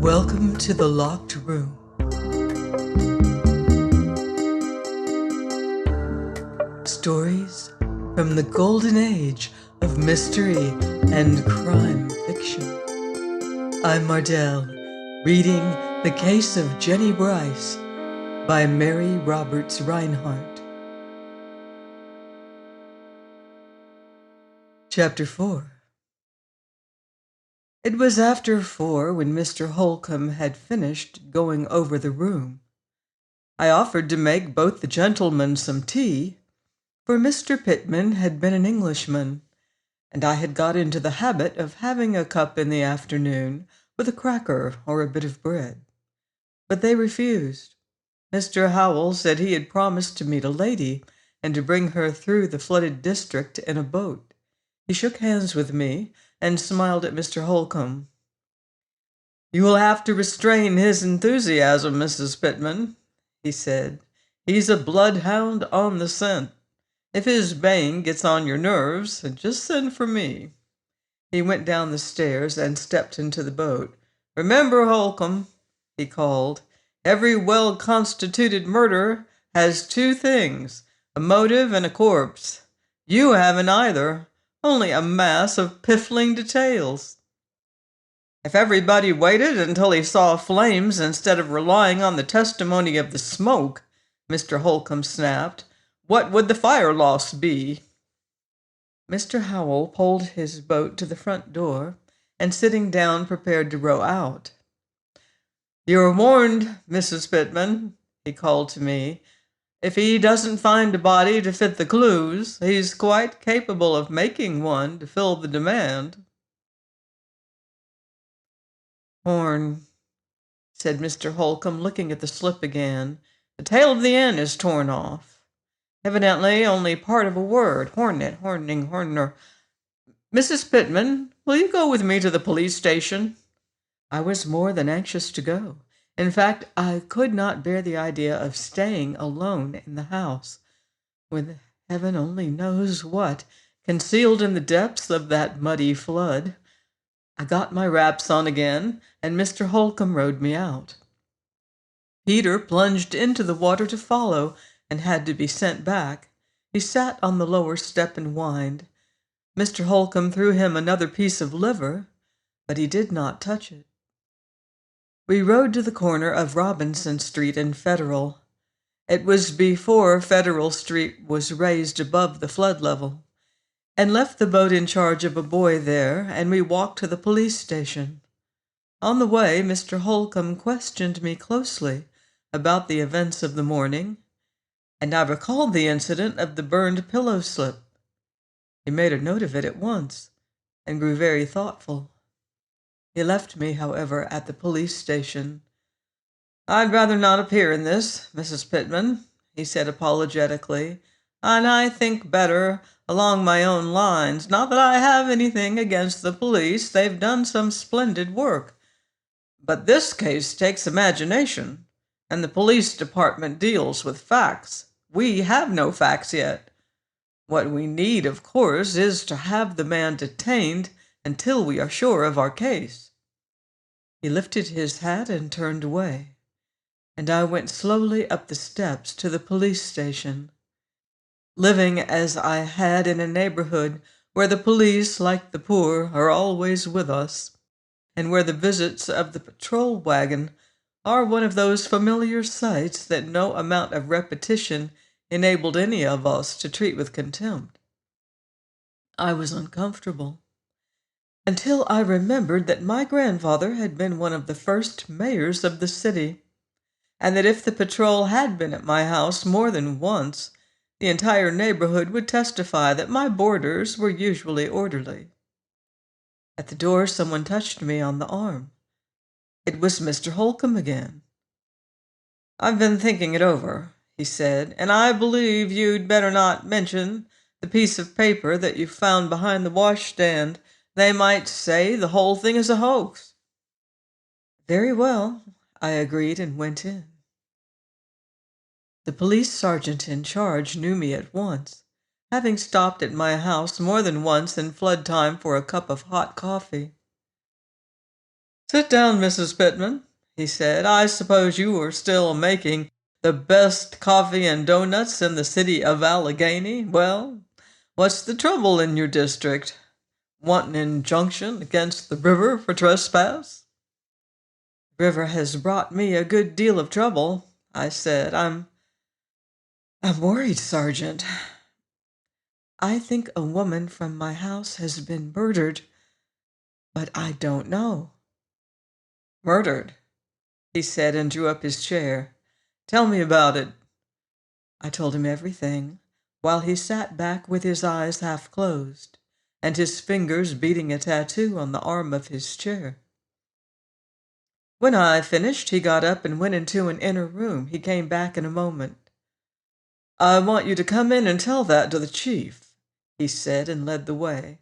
Welcome to the locked room. Stories from the golden age of mystery and crime fiction. I'm Mardell, reading The Case of Jennie Brice by Mary Roberts Reinhardt. Chapter 4. It was after 4 when Mr. Holcomb had finished going over the room. I offered to make both the gentlemen some tea, for Mr. Pittman had been an Englishman, and I had got into the habit of having a cup in the afternoon with a cracker or a bit of bread. But they refused. Mr. Howell said he had promised to meet a lady and to bring her through the flooded district in a boat. He shook hands with me and smiled at Mr. Holcomb. "You will have to restrain his enthusiasm, Mrs. Pittman," he said. "He's a bloodhound on the scent. If his baying gets on your nerves, just send for me." He went down the stairs and stepped into the boat. "Remember, Holcomb," he called, "every well-constituted murder has two things, a motive and a corpse. You haven't either, only a mass of piffling details." "If everybody waited until he saw flames instead of relying on the testimony of the smoke," Mr. Holcomb snapped, "what would the fire loss be?" Mr. Howell pulled his boat to the front door and, sitting down, prepared to row out. "You're warned, Mrs. Pittman," he called to me. "If he doesn't find a body to fit the clues, he's quite capable of making one to fill the demand." "Torn," said Mr. Holcomb, looking at the slip again. "The tail of the N is torn off. Evidently only part of a word. Hornet, horning, horner. Mrs. Pittman, will you go with me to the police station?" I was more than anxious to go. In fact, I could not bear the idea of staying alone in the house, with heaven only knows what concealed in the depths of that muddy flood. I got my wraps on again, and Mr. Holcomb rowed me out. Peter plunged into the water to follow and had to be sent back. He sat on the lower step and whined. Mr. Holcomb threw him another piece of liver, but he did not touch it. We rode to the corner of Robinson Street and Federal. It was before Federal Street was raised above the flood level, and left the boat in charge of a boy there, and we walked to the police station. On the way, Mr. Holcomb questioned me closely about the events of the morning, and I recalled the incident of the burned pillow slip. He made a note of it at once, and grew very thoughtful. He left me, however, at the police station. "I'd rather not appear in this, Mrs. Pittman," he said apologetically, "and I think better along my own lines. Not that I have anything against the police. They've done some splendid work. But this case takes imagination, and the police department deals with facts. We have no facts yet. What we need, of course, is to have the man detained until we are sure of our case." He lifted his hat and turned away, and I went slowly up the steps to the police station. Living as I had in a neighborhood where the police, like the poor, are always with us, and where the visits of the patrol wagon are one of those familiar sights that no amount of repetition enabled any of us to treat with contempt, I was uncomfortable, until I remembered that my grandfather had been one of the first mayors of the city, and that if the patrol had been at my house more than once, the entire neighborhood would testify that my boarders were usually orderly. At the door, someone touched me on the arm. It was Mr. Holcomb again. "I've been thinking it over," he said, "and I believe you'd better not mention the piece of paper that you found behind the washstand. They might say the whole thing is a hoax." "Very well," I agreed and went in. The police sergeant in charge knew me at once, having stopped at my house more than once in flood time for a cup of hot coffee. Sit down, Mrs. Pittman, he said. I suppose you are still making the best coffee and doughnuts in the city of Allegheny? Well, what's the trouble in your district? Want an injunction against the river for trespass? The river has brought me a good deal of trouble, I said. I'm worried, Sergeant. I think a woman from my house has been murdered, but I don't know. Murdered, he said and drew up his chair. Tell me about it. I told him everything, while he sat back with his eyes half closed and his fingers beating a tattoo on the arm of his chair. When I finished, he got up and went into an inner room. He came back in a moment. I want you to come in and tell that to the chief, he said, and led the way.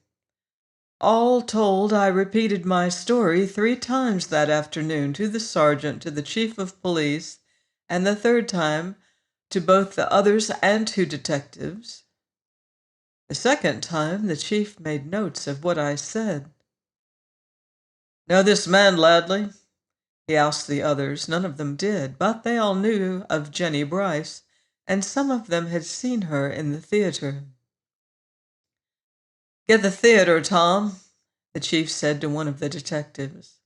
All told, I repeated my story 3 times that afternoon to the sergeant, to the chief of police, and the 3rd time to both the others and to detectives. The 2nd time, the chief made notes of what I said. Know this man, Ladley? He asked the others. None of them did, but they all knew of Jennie Brice, and some of them had seen her in the theater. Get the theater, Tom, the chief said to one of the detectives.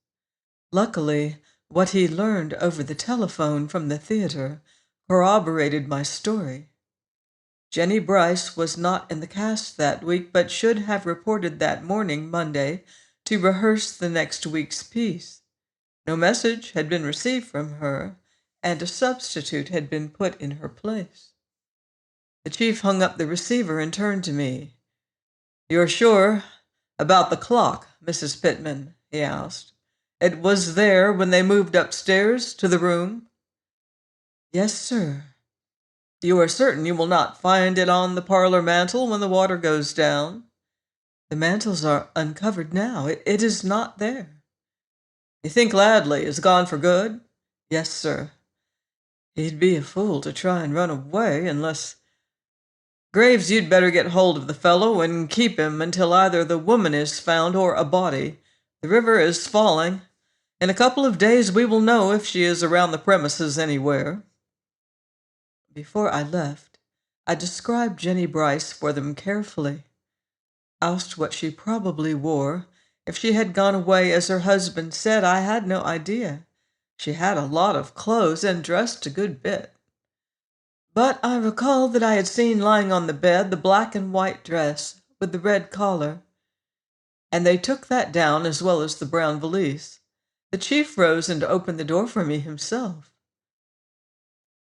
Luckily, what he learned over the telephone from the theater corroborated my story. Jennie Brice was not in the cast that week, but should have reported that morning, Monday, to rehearse the next week's piece. No message had been received from her, and a substitute had been put in her place. The chief hung up the receiver and turned to me. You're sure about the clock, Mrs. Pittman? He asked. It was there when they moved upstairs to the room? Yes, sir. You are certain you will not find it on the parlor mantel when the water goes down? The mantels are uncovered now. It is not there. You think Ladley is gone for good? Yes, sir. He'd be a fool to try and run away unless... Graves, you'd better get hold of the fellow and keep him until either the woman is found or a body. The river is falling. In a couple of days we will know if she is around the premises anywhere. Before I left, I described Jennie Brice for them carefully, asked what she probably wore. If she had gone away, as her husband said, I had no idea. She had a lot of clothes and dressed a good bit. But I recalled that I had seen lying on the bed the black and white dress with the red collar, and they took that down as well as the brown valise. The chief rose and opened the door for me himself.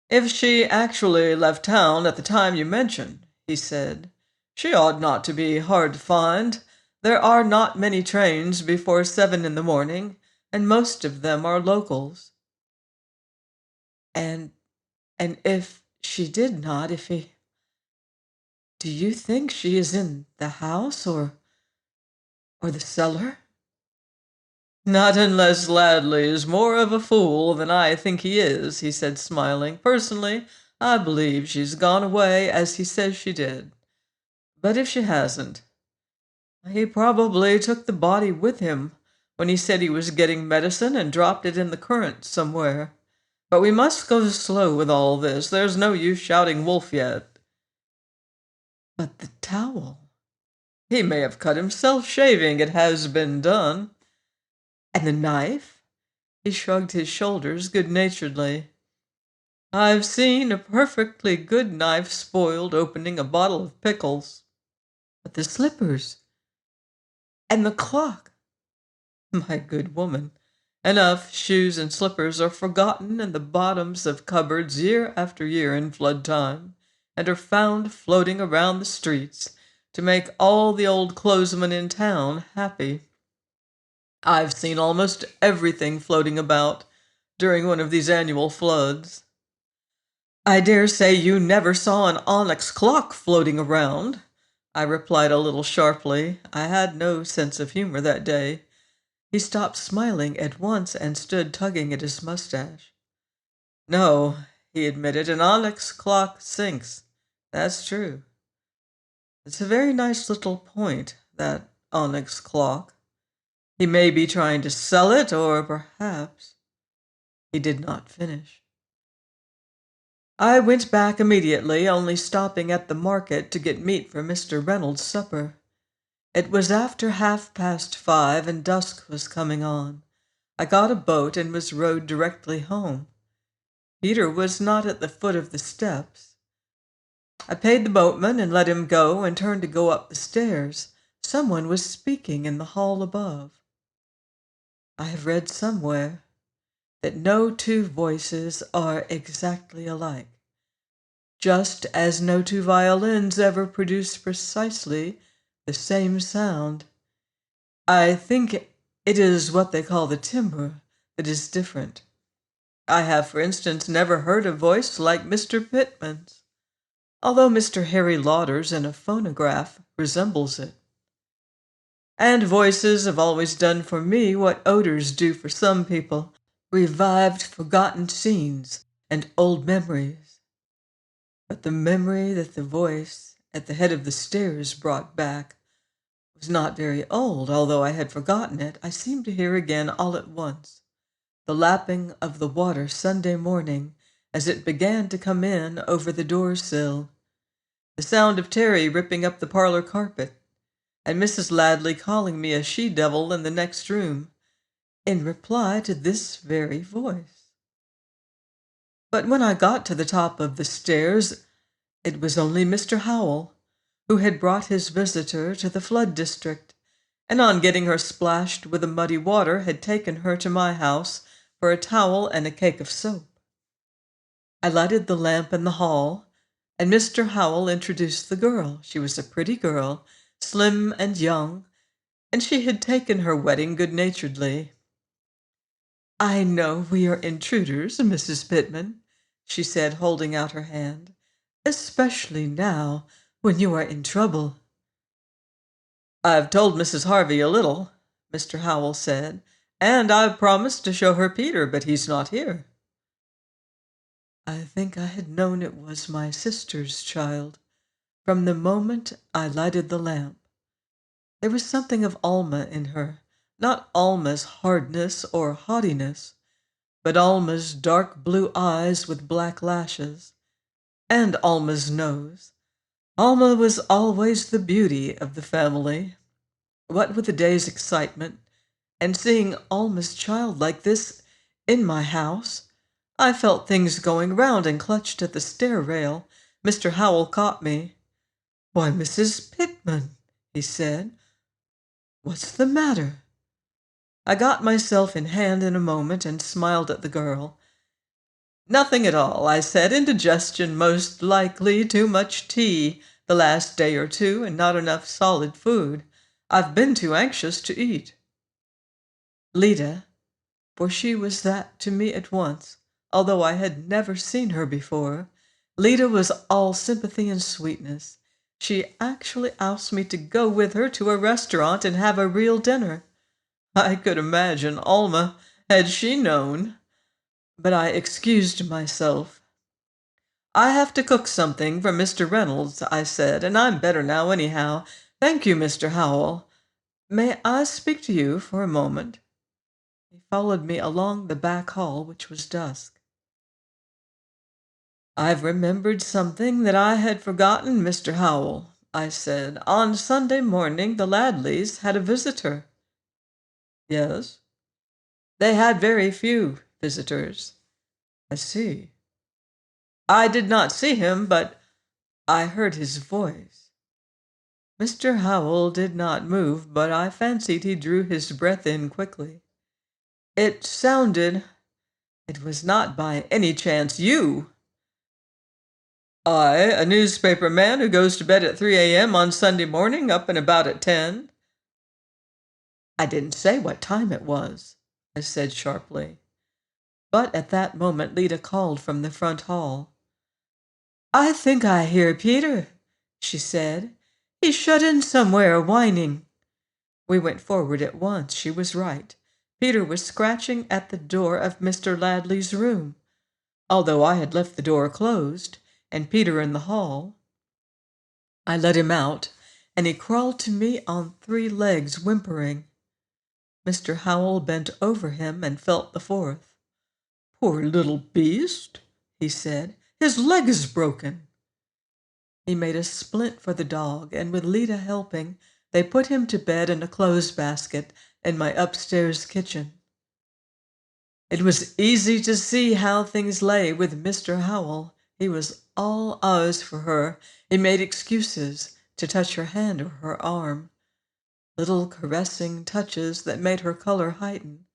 If she actually left town at the time you mentioned, he said, she ought not to be hard to find. There are not many trains before 7 in the morning, and most of them are locals. And if she did not, do you think she is in the house or the cellar? Not unless Ladley is more of a fool than I think he is, he said, smiling. Personally, I believe she's gone away as he says she did. But if she hasn't, he probably took the body with him when he said he was getting medicine and dropped it in the current somewhere. But we must go slow with all this. There's no use shouting wolf yet. But the towel. He may have cut himself shaving. It has been done. And the knife? He shrugged his shoulders good-naturedly. I've seen a perfectly good knife spoiled opening a bottle of pickles. But the slippers. And the clock. My good woman, enough shoes and slippers are forgotten in the bottoms of cupboards year after year in flood time, and are found floating around the streets to make all the old clothesmen in town happy. I've seen almost everything floating about during one of these annual floods. I dare say you never saw an onyx clock floating around, I replied a little sharply. I had no sense of humor that day. He stopped smiling at once and stood tugging at his mustache. No, he admitted, an onyx clock sinks. That's true. It's a very nice little point, that onyx clock. He may be trying to sell it, or perhaps—" He did not finish. I went back immediately, only stopping at the market to get meat for Mr. Reynolds' supper. It was after 5:30, and dusk was coming on. I got a boat and was rowed directly home. Peter was not at the foot of the steps. I paid the boatman and let him go and turned to go up the stairs. Someone was speaking in the hall above. I have read somewhere that no two voices are exactly alike, just as no two violins ever produce precisely the same sound. I think it is what they call the timbre that is different. I have, for instance, never heard a voice like Mr. Pittman's, although Mr. Harry Lauder's in a phonograph resembles it. And voices have always done for me what odors do for some people, revived forgotten scenes and old memories. But the memory that the voice at the head of the stairs brought back was not very old, although I had forgotten it. I seemed to hear again all at once the lapping of the water Sunday morning as it began to come in over the door-sill, the sound of Terry ripping up the parlor carpet, and Mrs. Ladley calling me a she-devil in the next room, in reply to this very voice. But when I got to the top of the stairs, it was only Mr. Howell, who had brought his visitor to the flood district, and on getting her splashed with the muddy water had taken her to my house for a towel and a cake of soap. I lighted the lamp in the hall, and Mr. Howell introduced the girl. She was a pretty girl, slim and young, and she had taken her wetting good-naturedly. "I know we are intruders, Mrs. Pittman," she said, holding out her hand, "especially now, when you are in trouble." "I've told Mrs. Harvey a little," Mr. Howell said, "and I've promised to show her Peter, but he's not here." I think I had known it was my sister's child from the moment I lighted the lamp. There was something of Alma in her, not Alma's hardness or haughtiness, but Alma's dark blue eyes with black lashes, and Alma's nose. Alma was always the beauty of the family. What with the day's excitement, and seeing Alma's child like this in my house, I felt things going round and clutched at the stair rail. Mr. Howell caught me. "Why, Mrs. Pittman," he said, "what's the matter?" I got myself in hand in a moment and smiled at the girl. "Nothing at all," I said. "Indigestion, most likely. Too much tea the last day or two, and not enough solid food. I've been too anxious to eat." Lida, for she was that to me at once, although I had never seen her before, Lida was all sympathy and sweetness. She actually asked me to go with her to a restaurant and have a real dinner. I could imagine Alma, had she known. But I excused myself. "I have to cook something for Mr. Reynolds," I said, "and I'm better now anyhow. Thank you, Mr. Howell. May I speak to you for a moment?" He followed me along the back hall, which was dusk. "I've remembered something that I had forgotten, Mr. Howell," I said. "On Sunday morning the Ladleys had a visitor." "Yes?" "They had very few visitors." "I see." "I did not see him, but I heard his voice." Mr. Howell did not move, but I fancied he drew his breath in quickly. "It was not by any chance you?" "I, a newspaper man who goes to bed at 3 a.m. on Sunday morning, up and about at 10? "I didn't say what time it was," I said sharply. But at that moment Lida called from the front hall. "I think I hear Peter," she said. "He's shut in somewhere, whining." We went forward at once. She was right. Peter was scratching at the door of Mr. Ladley's room, although I had left the door closed, and Peter in the hall. I let him out, and he crawled to me on 3 legs, whimpering. Mr. Howell bent over him and felt the fourth. "Poor little beast," he said. "His leg is broken." He made a splint for the dog, and with Lita helping, they put him to bed in a clothes basket in my upstairs kitchen. It was easy to see how things lay with Mr. Howell. He was all eyes for her. He made excuses to touch her hand or her arm, little caressing touches that made her color heighten.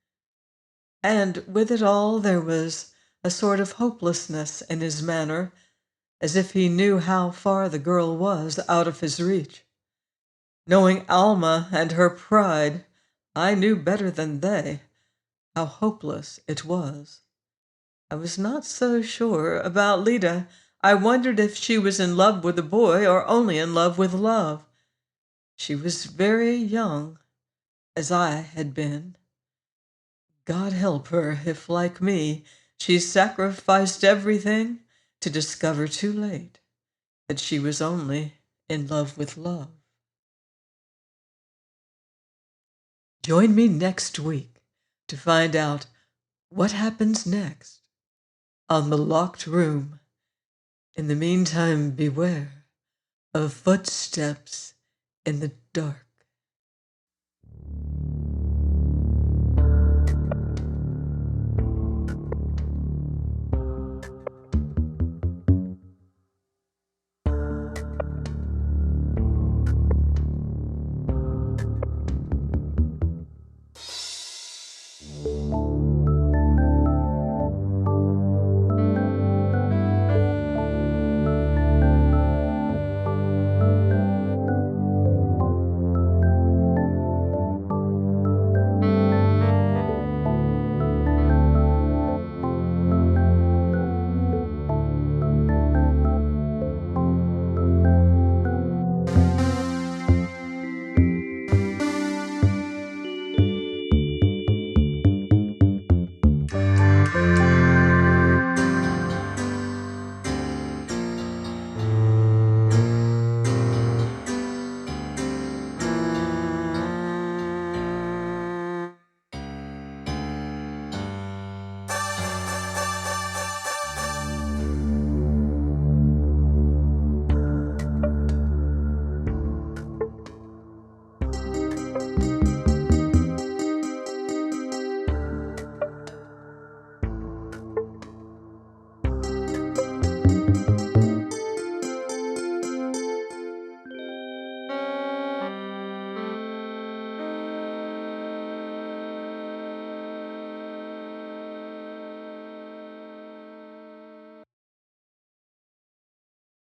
And with it all there was a sort of hopelessness in his manner, as if he knew how far the girl was out of his reach. Knowing Alma and her pride, I knew better than they how hopeless it was. I was not so sure about Lita. I wondered if she was in love with the boy or only in love with love. She was very young, as I had been. God help her if, like me, she sacrificed everything to discover too late that she was only in love with love. Join me next week to find out what happens next on The Locked Room. In the meantime, beware of footsteps in the dark.